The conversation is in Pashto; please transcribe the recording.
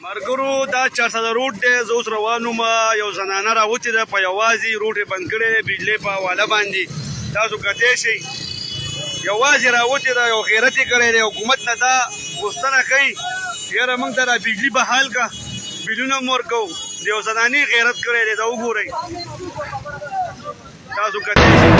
مرګرو دا 400 روټ دی. زه اوس روان وم، یو زنانه راوتې ده په یوازې روټ یې بند کړی دی بجلۍ په حواله باندې. تاسو کتی شئ یوازې راوتې ده، یو غیرت یې کړی دی. حکومت نه دا غوښتنه کوي یاره موږ ته دا بجلي بحال کړه، بلونه هم ورکوو. د یو زنانې غیرت کړی دی، دا وګورئ تاسو کتی شئ.